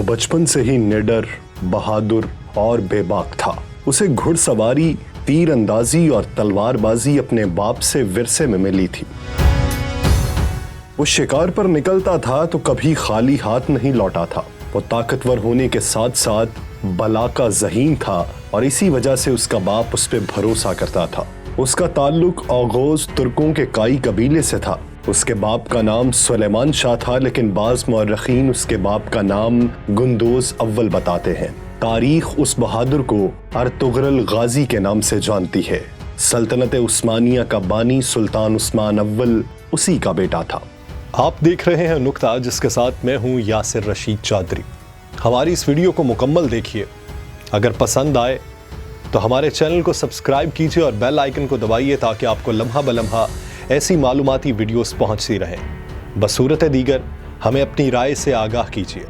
बचपन से ही निडर, बहादुर और बेबाक था। उसे घुड़सवारी, तीर अंदाजी और तलवारबाजी अपने बाप से विरसे में मिली थी। वो शिकार पर निकलता था तो कभी खाली हाथ नहीं लौटा था। वो ताकतवर होने के साथ साथ बला का ज़हीन था और इसी वजह से उसका बाप उस पर भरोसा करता था। उसका ताल्लुक औगोज़ तुर्कों के काई कबीले से था। उसके बाप का नाम सुलेमान शाह था, लेकिन बाज़ मौर्रखीन उसके बाप का नाम गुंदोज़ अव्वल बताते हैं। तारीख उस बहादुर को अर्तुगरुल गाजी के नाम से जानती है। सल्तनत उस्मानिया का बानी सुल्तान उस्मान अव्वल उसी का बेटा था। आप देख रहे हैं नुक्ता, जिसके साथ मैं हूं यासिर रशीद चौधरी। हमारी इस वीडियो को मुकम्मल देखिए। अगर पसंद आए तो हमारे चैनल को सब्सक्राइब कीजिए और बेल आइकन को दबाइए ताकि आपको लम्हा बलम्हा ऐसी मालूमाती वीडियोस पहुंचती रहें। बसूरत दीगर हमें अपनी राय से आगाह कीजिए।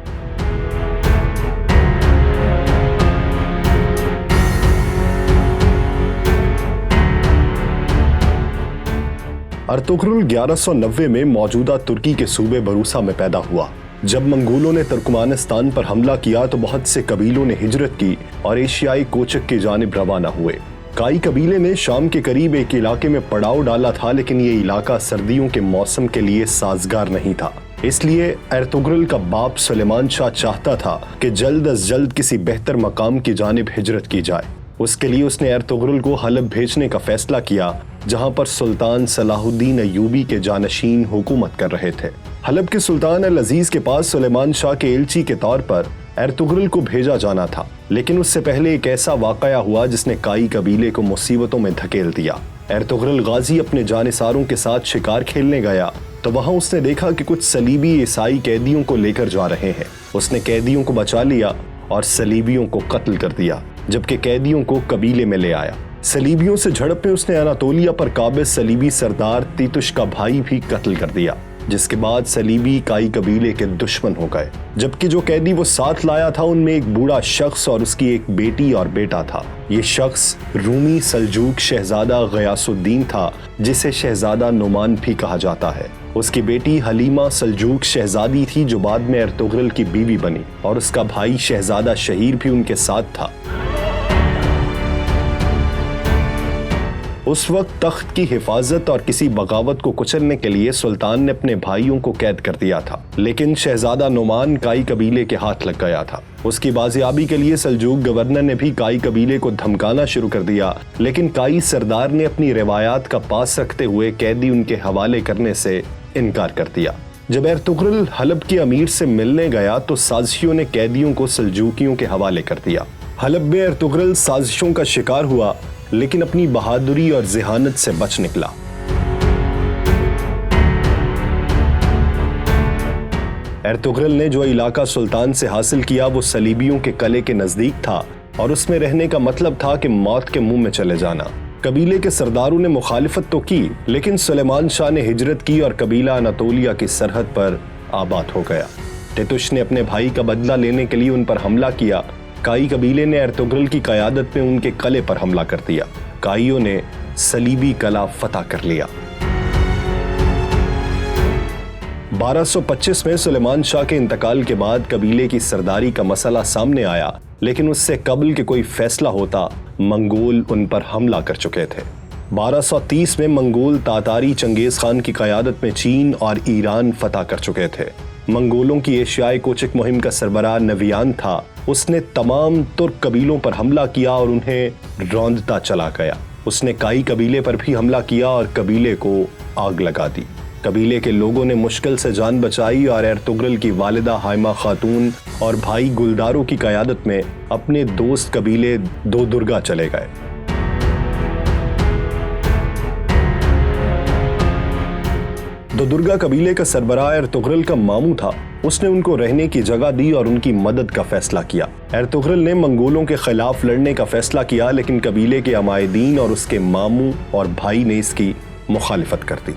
अर्तुगरुल 1190 में मौजूदा तुर्की के सूबे बरूसा में पैदा हुआ। जब मंगोलों ने तुर्कमानिस्तान पर हमला किया तो बहुत से कबीलों ने हिजरत की और एशियाई कोचक की जानिब रवाना हुए। काई कबीले ने शाम के करीब एक इलाके में पड़ाव डाला था, लेकिन ये इलाका सर्दियों के मौसम के लिए साजगार नहीं था। इसलिए अर्तुगरुल का बाप सुलेमान शाह चाहता था कि जल्द अज जल्द किसी बेहतर मकाम की जानिब हिजरत की जाए। उसके लिए उसने अर्तुगरुल को हलब भेजने का फैसला किया, जहां पर सुल्तान सलाहुद्दीन अय्यूबी के जानशीन हुकूमत कर रहे थे। हलब के सुल्तान अल अजीज के पास सुलेमान शाह के एलची के तौर पर अर्तुगरुल को भेजा जाना था, लेकिन उससे पहले एक ऐसा वाकया हुआ जिसने काई कबीले को मुसीबतों में धकेल दिया। अर्तुगरुल गाजी अपने जानिसारों के साथ शिकार खेलने गया तो वहां उसने देखा कि कुछ सलीबी ईसाई कैदियों को लेकर जा रहे हैं। उसने कैदियों को बचा लिया और सलीबियों को कत्ल कर दिया, जबकि कैदियों को कबीले में ले आया। सलीबियों से झड़प में उसने अनातोलिया पर काबिज सलीबी सरदार तीतुश का भाई भी कत्ल कर दिया, जिसके बाद सलीबी काई कबीले के दुश्मन हो गए। जबकि जो कैदी वो साथ लाया था उनमें एक बूढ़ा शख्स और उसकी एक बेटी और बेटा था। ये शख्स रूमी सल्जूक शहजादा गयासुद्दीन था, जिसे शहजादा नुमान भी कहा जाता है। उसकी बेटी हलीमा सल्जूक शहजादी थी, जो बाद में अर्तुगरुल की बीवी बनी, और उसका भाई शहजादा शहीर भी उनके साथ था। उस वक्त तख्त की हिफाजत और किसी बगावत को कुचलने के लिए सुल्तान ने अपने भाइयों को कैद कर दिया था, लेकिन शहजादा नुमान काई कबीले के हाथ लग गया था। उसकी बाजियाबी के लिए सल्जूक गवर्नर ने भी काई कबीले को धमकाना शुरू कर दिया, लेकिन काई सरदार ने अपनी रिवायात का पास रखते हुए कैदी उनके हवाले करने से इनकार कर दिया। जब अर्तुगरुल हलब के अमीर से मिलने गया तो साजिशों ने कैदियों को सल्जूकियों के हवाले कर दिया। हलब में अर्तुगरुल साजिशों का शिकार हुआ, लेकिन अपनी बहादुरी और ज़हानत से बच निकला। अर्तुगरुल ने जो इलाका सुल्तान से हासिल किया वो सलीबियों के कले के नजदीक था और उसमें रहने का मतलब था कि मौत के मुंह में चले जाना। कबीले के सरदारों ने मुखालिफत तो की, लेकिन सुलेमान शाह ने हिजरत की और कबीला अनातोलिया की सरहद पर आबाद हो गया। तीतुश ने अपने भाई का बदला लेने के लिए उन पर हमला किया। काई कबीले ने अर्तुगरुल की क़यादत में उनके कले पर हमला कर दिया। काईयों ने सलीबी कला फतह कर लिया। 1225 में सुलेमान शाह के इंतकाल के बाद कबीले की सरदारी का मसला सामने आया, लेकिन उससे कबल के कोई फैसला होता, मंगोल उन पर हमला कर चुके थे। 1230 में मंगोल तातारी चंगेज खान की क़यादत में चीन और ईरान फतह कर चुके थे। मंगोलों की एशियाई कोचक मुहिम का सरबराह नवियान था। उसने तमाम तुर्क कबीलों पर हमला किया और उन्हें रौंदता चला गया। उसने काई कबीले पर भी हमला किया और कबीले को आग लगा दी। कबीले के लोगों ने मुश्किल से जान बचाई और अर्तुगरुल की वालिदा हाइमा खातून और भाई गुलदारों की क़यादत में अपने दोस्त कबीले दो दुर्गा चले गए। दो दुर्गा कबीले का सरबराह अर्तुगरुल का मामू था। उसने उनको रहने की जगह दी और उनकी मदद का फैसला किया। अर्तुगरुल ने मंगोलों के खिलाफ लड़ने का फैसला किया, लेकिन कबीले के अमायदीन और उसके मामू और भाई ने इसकी मुखालिफत कर दी।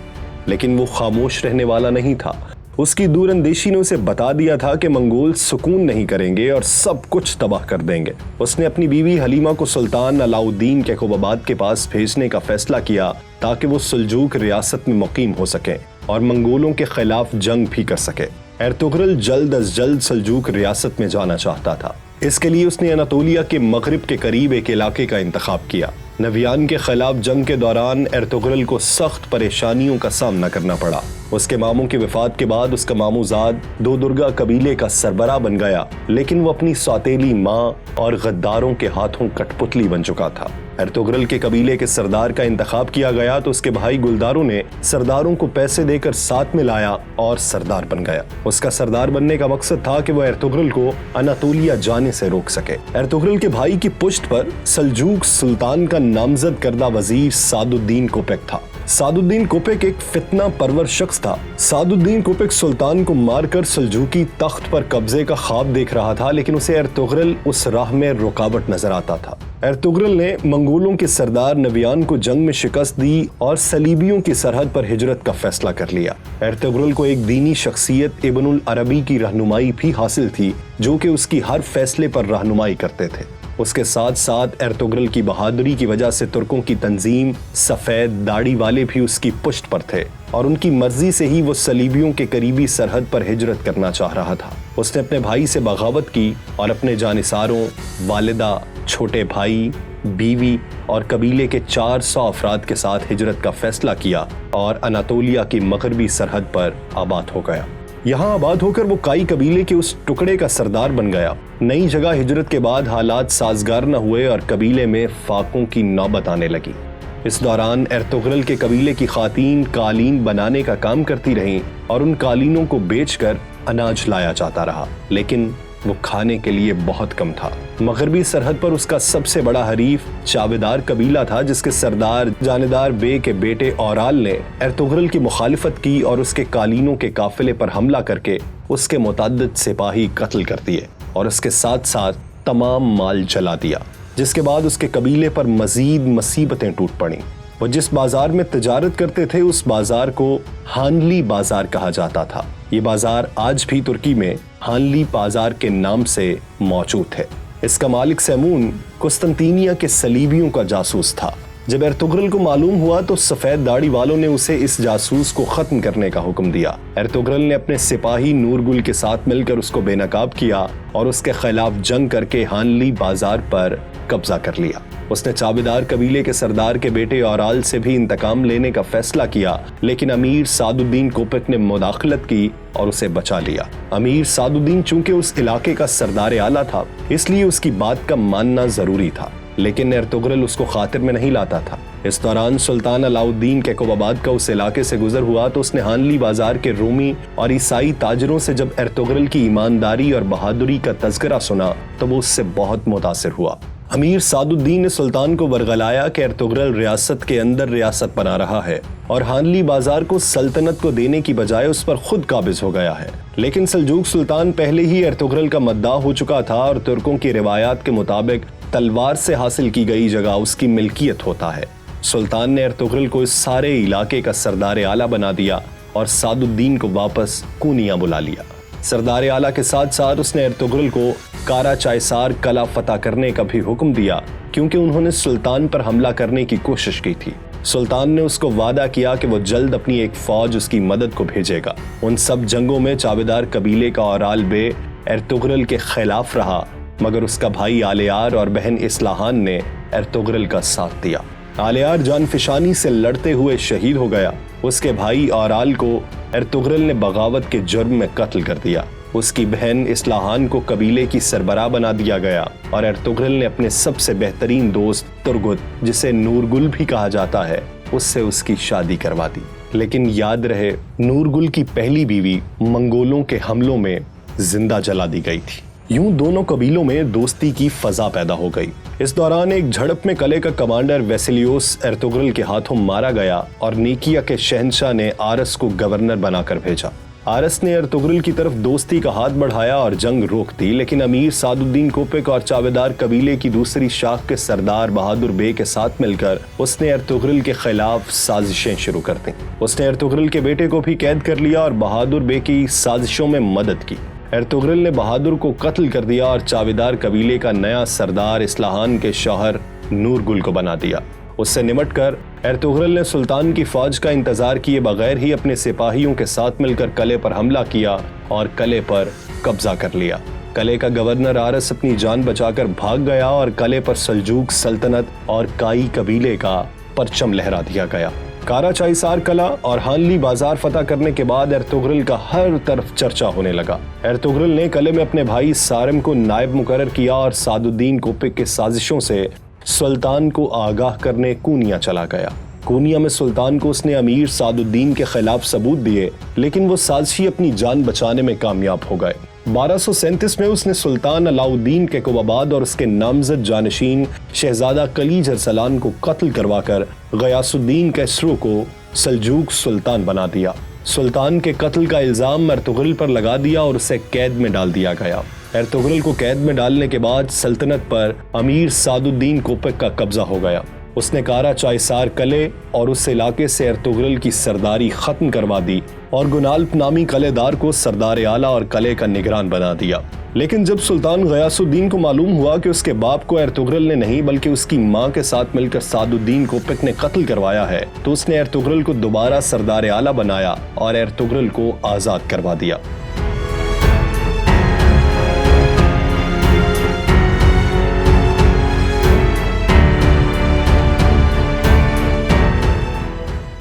लेकिन वो खामोश रहने वाला नहीं था। उसकी दूरंदेशी ने उसे बता दिया था कि मंगोल सुकून नहीं करेंगे और सब कुछ तबाह कर देंगे। उसने अपनी बीवी हलीमा को सुल्तान अलाउद्दीन के क़ुबाबाद के पास भेजने का फैसला किया ताकि वो सल्जूक रियासत में मुकीम हो सके और मंगोलों के खिलाफ जंग भी कर सके। एर्तुगरुल जल्द अज जल्द सल्जूक रियासत में जाना चाहता था। इसके लिए उसने अनातोलिया के मगरिब के करीब एक इलाके का इंतखाब किया। नवियान के खिलाफ जंग के दौरान एर्तुगरुल को सख्त परेशानियों का सामना करना पड़ा। उसके मामू की वफात के बाद उसका मामूजाद दो दुर्गा कबीले का सरबराह बन गया, लेकिन वो अपनी सौतेली माँ और गद्दारों के हाथों कठपुतली बन चुका था। एर्तुगरुल के कबीले के सरदार का इंतखाब किया गया तो उसके भाई गुलदारों ने सरदारों को पैसे देकर साथ में लाया और सरदार बन गया। उसका सरदार बनने का मकसद था कि वो एर्तुगरुल को अनातोलिया जाने से रोक सके। एर्तुगरुल के भाई की पुष्ट पर सल्जूक सुल्तान का नामजद करदा वजीर सादुद्दीन कोपेक था। सादुद्दीन कोपेक एक फितना परवर शख्स था। सादुद्दीन कोपेक सुल्तान को मारकर सल्जूकी तख्त पर कब्जे का ख्वाब देख रहा था, लेकिन उसे एर्तुगरुल उस राह में रुकावट नजर आता था। एर्तुगरुल ने मंगोलों के सरदार नवियान को जंग में शिकस्त दी और सलीबियों की सरहद पर हिजरत का फैसला कर लिया। एर्तुगरुल को एक दीनी शख्सियत इब्नुल अरबी की रहनुमाई भी हासिल थी, जो कि उसकी हर फैसले पर रहनुमाई करते थे। उसके साथ साथ एर्तुगरुल की बहादुरी की वजह से तुर्कों की तंजीम सफेद दाढ़ी वाले भी उसकी पुष्ट पर थे और उनकी मर्जी से ही वो सलीबियों के करीबी सरहद पर हिजरत करना चाह रहा था। उसने अपने भाई से बगावत की और अपने जानिसारों, वालिदा, छोटे भाई, बीवी और कबीले के 400 अफराद के साथ हिजरत का फैसला किया और अनातोलिया की मगरबी सरहद पर आबाद हो गया। यहाँ आबाद होकर वो काई कबीले के उस टुकड़े का सरदार बन गया। नई जगह हिजरत के बाद हालात साजगार न हुए और कबीले में फाकों की नौबत आने लगी। इस दौरान एर्तुगरुल के कबीले की खातीन कालीन बनाने का काम करती रहीं और उन कालीनों को बेचकर अनाज लाया जाता रहा, लेकिन वो खाने के लिए बहुत कम था। मगरबी सरहद पर उसका सबसे बड़ा हरीफ चावेदार कबीला था, जिसके सरदार जानेदार बे के बेटे औराल ने एर्तुगरुल की मुखालिफत की और उसके कालीनों के काफिले पर हमला करके उसके मुतअद्दिद सिपाही कत्ल कर दिए और उसके साथ साथ तमाम माल जला दिया, जिसके बाद उसके कबीले पर मजीद मुसीबतें टूट पड़ी। वो जिस बाजार में तिजारत करते थे उस बाजार को हानली बाजार कहा जाता था। ये बाजार आज भी तुर्की में हानली बाजार के नाम से मौजूद है। इसका मालिक सैमून कुस्तंतीनिया के सलीबियों का जासूस था। जब एर्तुगरुल को मालूम हुआ तो सफेद दाढ़ी वालों ने उसे इस जासूस को खत्म करने का हुक्म दिया। एर्तुगरुल ने अपने सिपाही नूरगुल के साथ मिलकर उसको बेनकाब किया और उसके खिलाफ जंग करके हानली बाजार पर कब्जा कर लिया। उसने चावेदार कबीले के सरदार के बेटे औराल से भी इंतकाम लेने का फैसला किया, लेकिन अमीर सादुद्दीन कोपेक ने मुदाखलत की और उसे बचा लिया। अमीर सादुद्दीन चूंकि उस इलाके का सरदार आला था, इसलिए उसकी बात का मानना जरूरी था, लेकिन एर्तुगरुल उसको खातिर में नहीं लाता था। इस दौरान सुल्तान अलाउद्दीन कैकोबाबाद का उस इलाके से गुजर हुआ तो उसने हानली बाजार के रोमी और ईसाई ताजरों से जब एर्तुगरुल की ईमानदारी और बहादुरी का तज़किरा सुना तो वो उससे बहुत मुतासिर हुआ। अमीर सादुद्दीन ने सुल्तान को बरगलाया कि एर्तुगरुल रियासत के अंदर रियासत बना रहा है और हानली बाजार को सल्तनत को देने की बजाय उस पर खुद काबिज हो गया है। लेकिन सल्जूक सुल्तान पहले ही एर्तुगरुल का मद्दाह हो चुका था और तुर्कों की रिवायात के मुताबिक तलवार से हासिल की गई जगह उसकी मिल्कियत होता है। सुल्तान ने एर्तुगरुल को इस सारे इलाके का सरदार आला बना दिया और सादुद्दीन को वापस कूनिया बुला लिया। सरदार आला के साथ साथ उसने एर्तुगरुल को कारा चायसार कला फतह करने का भी हुक्म दिया, क्योंकि उन्होंने सुल्तान पर हमला करने की कोशिश की थी। सुल्तान ने उसको वादा किया कि वो जल्द अपनी एक फौज उसकी मदद को भेजेगा। उन सब जंगों में चावेदार कबीले का औराल बे एर्तुगरुल के खिलाफ रहा, मगर उसका भाई आलियार और बहन इस्लाहान ने एर्तुगरुल का साथ दिया। आलियार जानफिशानी से लड़ते हुए शहीद हो गया। उसके भाई औराल को एर्तुगरुल ने बगावत के जुर्म में कत्ल कर दिया। उसकी बहन इस्लाहान को कबीले की सरबराह बना दिया गया और एर्तुगरुल ने अपने सबसे बेहतरीन दोस्त तुर्गुत, जिसे नूरगुल भी कहा जाता है, उससे उसकी शादी करवा दी। लेकिन याद रहे, नूरगुल की पहली बीवी मंगोलों के हमलों में जिंदा जला दी गई थी। यूं दोनों कबीलों में दोस्ती की फजा पैदा हो गई। इस दौरान एक झड़प में कले का कमांडर वेसिलियोस एर्तुगरुल के हाथों मारा गया और नीकिया के शहंशाह ने आरस को गवर्नर बनाकर भेजा। आरस ने एर्तुगरुल की तरफ दोस्ती का हाथ बढ़ाया और जंग रोक दी, लेकिन अमीर सादुद्दीन कोपेक और चावेदार कबीले की दूसरी शाख के सरदार बहादुर बे के साथ मिलकर उसने एर्तुगरुल के खिलाफ साजिशें शुरू कर दी। उसने एर्तुगरुल के बेटे को भी कैद कर लिया और बहादुर बे की साजिशों में मदद की। एर्तुगरुल ने बहादुर को कत्ल कर दिया और चावेदार कबीले का नया सरदार इस्लाहान के शौहर नूरगुल को बना दिया। اس سے نمٹ کر ارطغرل نے سلطان کی فوج کا انتظار کیے بغیر ہی اپنے سپاہیوں کے ساتھ مل کر قلعے پر حملہ کیا اور قلعے پر قبضہ کر لیا۔ قلعے کا گورنر آرس اپنی جان بچا کر بھاگ گیا اور قلعے پر سلجوق سلطنت اور کائی قبیلے کا پرچم لہرا دیا گیا۔ کارا چائسار قلعہ اور ہانلی بازار فتح کرنے کے بعد ارطغرل کا ہر طرف چرچا ہونے لگا۔ ارطغرل نے قلعے میں اپنے بھائی سارم کو نائب مقرر کیا اور سعد الدین کوپک کے سازشوں سے سلطان کو آگاہ کرنے کونیا چلا گیا۔ کونیا میں سلطان کو اس نے امیر سعد الدین کے خلاف ثبوت دیے، لیکن وہ سازشی اپنی جان بچانے میں کامیاب ہو گئے۔ 1237 میں اس نے سلطان علاء الدین کیقوباد اور اس کے نامزد جانشین شہزادہ کلیج ارسلان کو قتل کروا کر غیاث الدین کیسرو کو سلجوق سلطان بنا دیا۔ سلطان کے قتل کا الزام ارطغرل پر لگا دیا اور اسے قید میں ڈال دیا گیا۔ ارطغرل کو قید میں ڈالنے کے بعد سلطنت پر امیر سعد الدین کوپک کا قبضہ ہو گیا۔ اس نے کارا چائسار قلعے اور اس علاقے سے ارطغرل کی سرداری ختم کروا دی اور گنالپ نامی قلعے دار کو سردار اعلیٰ اور قلعے کا نگران بنا دیا۔ لیکن جب سلطان غیاث الدین کو معلوم ہوا کہ اس کے باپ کو ارطغرل نے نہیں بلکہ اس کی ماں کے ساتھ مل کر سعد الدین کوپک نے قتل کروایا ہے، تو اس نے ارطغرل کو دوبارہ سردار اعلیٰ بنایا اور ارطغرل کو آزاد کروا دیا۔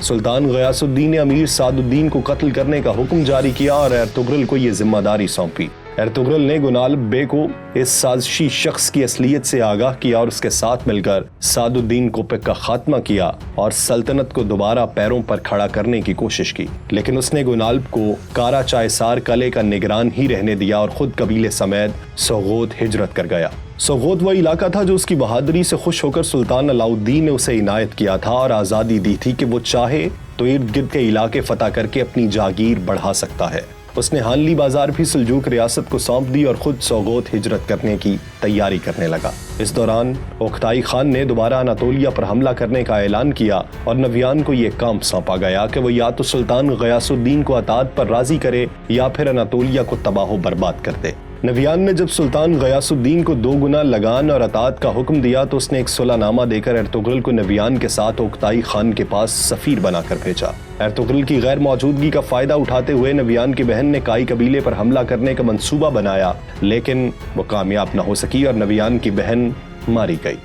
سلطان غیاث الدین نے امیر سعد الدین کو قتل کرنے کا حکم جاری کیا اور ارطغرل کو یہ ذمہ داری سونپی۔ ارطغرل نے گنالپ بے کو اس سازشی شخص کی اصلیت سے آگاہ کیا اور اس کے ساتھ مل کر سعد الدین کوپک کا خاتمہ کیا اور سلطنت کو دوبارہ پیروں پر کھڑا کرنے کی کوشش کی، لیکن اس نے گنالپ کو کارا چائسار قلعے کا نگران ہی رہنے دیا اور خود قبیلے سمیت سوغوت ہجرت کر گیا۔ سوغوت وہ علاقہ تھا جو اس کی بہادری سے خوش ہو کر سلطان علاء الدین نے اسے عنایت کیا تھا اور آزادی دی تھی کہ وہ چاہے تو ارد گرد کے علاقے فتح کر کے اپنی جاگیر بڑھا سکتا ہے۔ اس نے ہانلی بازار بھی سلجوق ریاست کو سونپ دی اور خود سوغوت ہجرت کرنے کی تیاری کرنے لگا۔ اس دوران اوکتائی خان نے دوبارہ اناطولیہ پر حملہ کرنے کا اعلان کیا اور نویان کو یہ کام سونپا گیا کہ وہ یا تو سلطان غیاث الدین کو اطاعت پر راضی کرے یا پھر اناطولیہ کو تباہ و برباد کر دے۔ نویان نے جب سلطان غیاث الدین کو 2 گنا لگان اور اطاعت کا حکم دیا تو اس نے ایک صلح نامہ دے کر ارطغرل کو نویان کے ساتھ اوکتائی خان کے پاس سفیر بنا کر بھیجا۔ ارطغرل کی غیر موجودگی کا فائدہ اٹھاتے ہوئے نویان کی بہن نے کائی قبیلے پر حملہ کرنے کا منصوبہ بنایا، لیکن وہ کامیاب نہ ہو سکی اور نویان کی بہن ماری گئی۔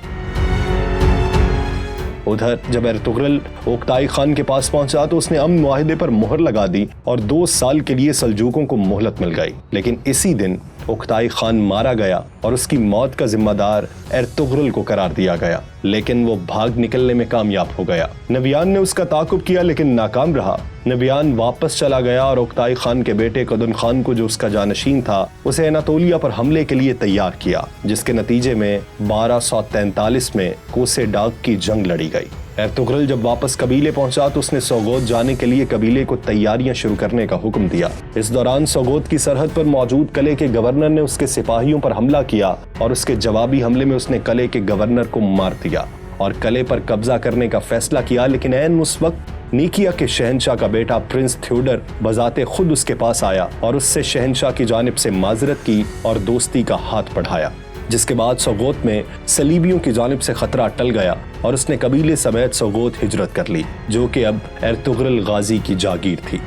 ادھر جب ارطغرل اوکتائی خان کے پاس پہنچا تو اس نے امن معاہدے پر مہر لگا دی اور 2 سال کے لیے سلجوقوں کو مہلت مل گئی، لیکن اسی دن اوکتائی خان مارا گیا اور اس کی موت کا ذمہ دار ارطغرل کو قرار دیا گیا، لیکن وہ بھاگ نکلنے میں کامیاب ہو گیا۔ نویان نے اس کا تعاقب کیا لیکن ناکام رہا۔ نویان واپس چلا گیا اور اوکتائی خان کے بیٹے قدن خان کو جو اس کا جانشین تھا اسے اناطولیہ پر حملے کے لیے تیار کیا، جس کے نتیجے میں 1243 میں کوسے ڈاک کی جنگ لڑی گئی۔ ارطغرل جب واپس قبیلے پہنچا تو اس نے سوغوت جانے کے لیے قبیلے کو تیاریاں شروع کرنے کا حکم دیا۔ اس دوران سوغوت کی سرحد پر موجود قلعے کے گورنر نے اس کے سپاہیوں پر حملہ کیا اور اس کے جوابی حملے میں اس نے قلعے کے گورنر کو مار دیا اور قلعے پر قبضہ کرنے کا فیصلہ کیا، لیکن عین اس وقت نیکیا کے شہنشاہ کا بیٹا پرنس تھیوڈر بذات خود اس کے پاس آیا اور اس سے شہنشاہ کی جانب سے معذرت کی اور دوستی کا ہاتھ بڑھایا، جس کے بعد سوغوت میں صلیبیوں کی جانب سے خطرہ ٹل گیا اور اس نے قبیلے سمیت سوغوت ہجرت کر لی، جو کہ اب ارطغرل غازی کی جاگیر تھی۔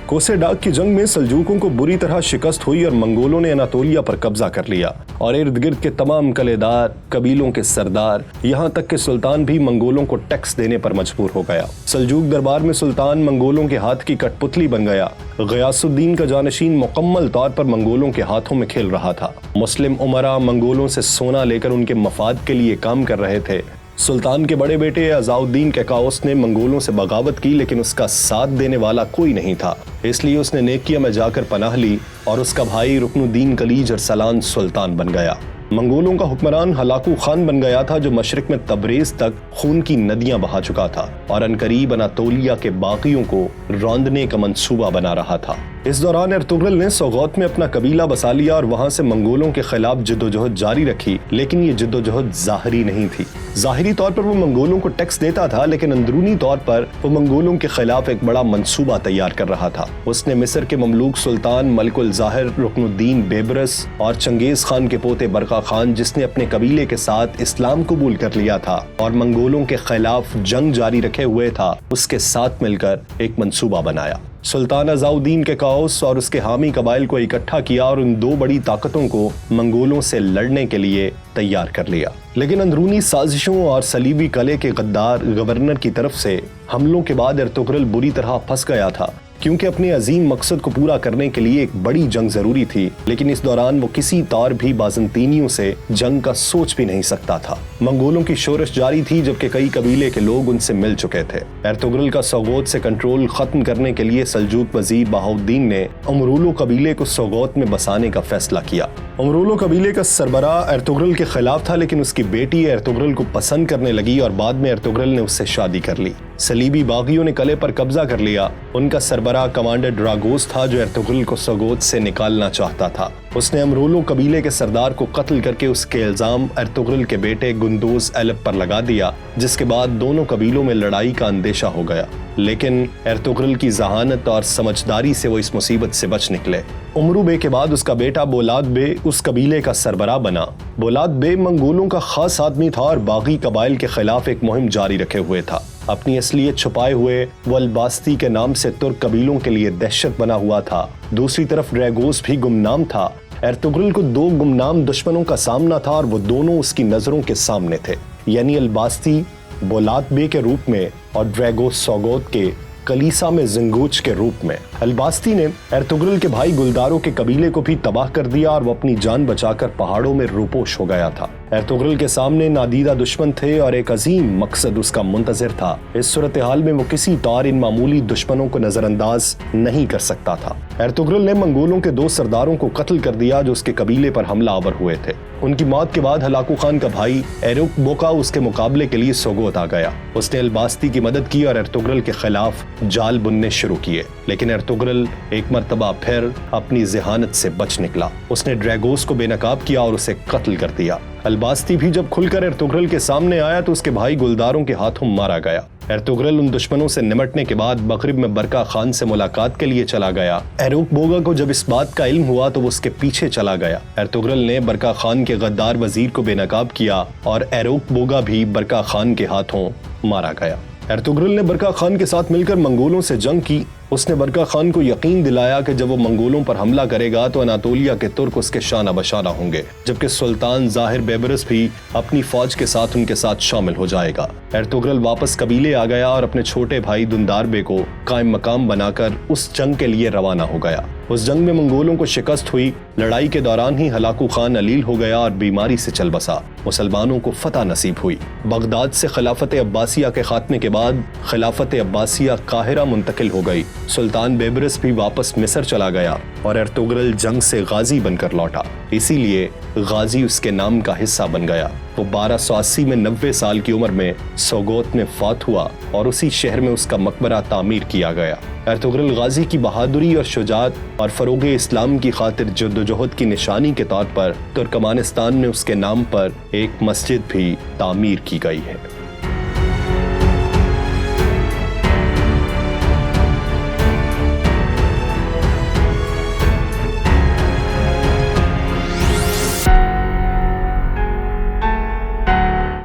کوسے ڈاک کی جنگ میں سلجوقوں کو بری طرح شکست ہوئی اور منگولوں نے اناطولیہ پر قبضہ کر لیا اور ارد گرد کے تمام قلعے دار، قبیلوں کے سردار، یہاں تک کہ سلطان بھی منگولوں کو ٹیکس دینے پر مجبور ہو گیا۔ سلجوق دربار میں سلطان منگولوں کے ہاتھ کی کٹ پتلی بن گیا۔ غیاث الدین کا جانشین مکمل طور پر منگولوں کے ہاتھوں میں کھیل رہا تھا۔ مسلم امراء منگولوں سے سونا لے کر ان کے مفاد کے لیے کام کر رہے تھے۔ سلطان کے بڑے بیٹے عزاء الدین کیکاؤس نے منگولوں سے بغاوت کی، لیکن اس کا ساتھ دینے والا کوئی نہیں تھا، اس لیے اس نے نیکیا میں جا کر پناہ لی اور اس کا بھائی رکن الدین کلیج ارسلان سلطان بن گیا۔ منگولوں کا حکمران ہلاکو خان بن گیا تھا، جو مشرق میں تبریز تک خون کی ندیاں بہا چکا تھا اور عنقریب اناطولیہ کے باقیوں کو روندنے کا منصوبہ بنا رہا تھا۔ इस दौरान अर्तुगरुल ने सोगोत में अपना कबीला बसा लिया और वहां से मंगोलों के खिलाफ जद्दोजहद जारी रखी, लेकिन ये जद्दोजहद ज़ाहिरी नहीं थी। ज़ाहिरी तौर पर वो मंगोलों को टैक्स देता था, लेकिन अंदरूनी तौर पर वो मंगोलों के खिलाफ एक बड़ा मंसूबा तैयार कर रहा था। उसने मिस्र के ममलूक सुल्तान मलिकुल ज़ाहिर रुकनुद्दीन बेबरस और चंगेज खान के पोते बरका खान, जिसने अपने कबीले के साथ इस्लाम कबूल कर लिया था और मंगोलों के खिलाफ जंग जारी रखे हुए था, उसके साथ मिलकर एक मंसूबा बनाया। सुल्तान अज़ाउद्दीन के काउस और उसके हामी कबाइल को इकट्ठा किया और उन दो बड़ी ताकतों को मंगोलों से लड़ने के लिए तैयार कर लिया। लेकिन अंदरूनी साजिशों और सलीबी कले के गद्दार गवर्नर की तरफ से हमलों के बाद अर्तुगरुल बुरी तरह फंस गया था, क्योंकि अपने अजीम मकसद को पूरा करने के लिए एक बड़ी जंग जरूरी थी। लेकिन इस दौरान वो किसी तौर भी बाज़ंतीनियों से जंग का सोच भी नहीं सकता था। मंगोलों की शोरश जारी थी, जबकि कई कबीले के लोग उनसे मिल चुके थे। अर्तुगरुल का सोगोत से कंट्रोल खत्म करने के लिए सल्जूक वजीर बहाउद्दीन ने उमरूलो कबीले को सोगोत में बसाने का फैसला किया। उमरूलो कबीले का सरबराह अर्तुगरुल के खिलाफ था, लेकिन उसकी बेटी अर्तुगरुल को पसंद करने लगी और बाद में अर्तुगरुल ने उससे शादी कर ली। सलीबी बागियों ने किले पर कब्जा कर लिया। उनका सरबराह कमांडर ड्रागोस था, जो अर्तुगरुल को सोगोत से निकालना चाहता था। उसने अमरूलो कबीले के सरदार को कत्ल करके उसके इल्जाम अर्तुगरुल के बेटे गुंदोज एलब पर लगा दिया, जिसके बाद दोनों कबीलों में लड़ाई का अंदेशा हो गया। लेकिन अर्तुगरुल की जहानत और समझदारी से वो इस मुसीबत से बच निकले। उमरू बे के बाद उसका बेटा बोलाद बे उस कबीले का सरबराह बना। बोलाद बे मंगोलों का खास आदमी था और बागी कबाइल के खिलाफ एक मुहिम जारी रखे हुए था। अपनी असलियत छुपाए हुए वो अलबास्ती के नाम से तुर्क कबीलों के लिए दहशत बना हुआ था। दूसरी तरफ ड्रैगोस भी गुमनाम था। अर्तुगरुल को दो गुमनाम दुश्मनों का सामना था और वो दोनों उसकी नजरों के सामने थे, यानी अलबास्ती बोलाद बे के रूप में और ड्रैगोस सोगोत के कलीसा में जिंगूच के रूप में। अलबास्ती ने अर्तुगरुल के भाई गुलदारों के कबीले को भी तबाह कर दिया और वो अपनी जान बचाकर पहाड़ों में रूपोश हो गया था। अर्तुगरुल के सामने नादीदा दुश्मन थे और एक अजीम मकसद उसका मुंतजर था। इस सूरत हाल में वो किसी तौर इन मामूली दुश्मनों को नजरअंदाज नहीं कर सकता था। अर्तुगरुल ने मंगोलों के दो सरदारों को कत्ल कर दिया जो उसके कबीले पर हमला आवर हुए थे। उनकी मौत के बाद हलाकू खान का भाई एरुक बोका उसके मुकाबले के लिए सोगोत आ गया। उसने अलबास्ती की मदद की और अर्तुगरुल के खिलाफ जाल बुनने शुरू किए, लेकिन अर्तुगरुल एक मर्तबा फिर अपनी ज़हानत से बच निकला। उसने ड्रैगोस को बेनकाब किया और उसे कत्ल कर दिया। अलबास्ती भी जब खुलकर अर्तुगरुल के सामने आया तो उसके भाई गुलदारों के हाथों मारा गया। अर्तुगरुल उन दुश्मनों से निमटने के बाद मगरिब में बरका खान से मुलाकात के लिए चला गया। एरुक बोगा को जब इस बात का इल्म हुआ तो वो उसके पीछे चला गया। अर्तुगरुल ने बरका खान के गद्दार वजीर को बेनकाब किया और एरुक बोगा भी बरका खान के हाथों मारा गया। अर्तुगरुल ने बरका खान के साथ मिलकर मंगोलों से जंग की। उसने बरका खान को यकीन दिलाया कि जब वो मंगोलों पर हमला करेगा तो अनातोलिया के तुर्क उसके शाना बशाना होंगे, जबकि सुल्तान ज़ाहिर बेबरस भी अपनी फौज के साथ उनके साथ शामिल हो जाएगा। अर्तुगरुल वापस कबीले आ गया और अपने छोटे भाई दुंदार बे को कायम मकाम बनाकर उस जंग के लिए रवाना हो गया। उस जंग में मंगोलों को शिकस्त हुई। लड़ाई के दौरान ही हलाकू खान अलील हो गया और बीमारी से चल बसा। मुसलमानों को फतह नसीब हुई। बगदाद से खिलाफत अब्बासिया के खात्मे के बाद खिलाफत अब्बासिया काहिरा मुंतकिल हो गई। सुल्तान बेबरस भी वापस मिस्र चला गया और अर्तुगरुल जंग से गाजी बनकर लौटा, इसीलिए गाजी उसके नाम का हिस्सा बन गया। वो 1280 में 90 साल की उम्र में सोगोत में फौत हुआ और उसी शहर में उसका मकबरा तामीर किया गया। अर्तुगरुल गाजी की बहादुरी और शुजात और फरोगे इस्लाम की खातिर जद्दोजहद की निशानी के तौर पर तुर्कमानिस्तान में उसके नाम पर एक मस्जिद भी तामीर की गई है।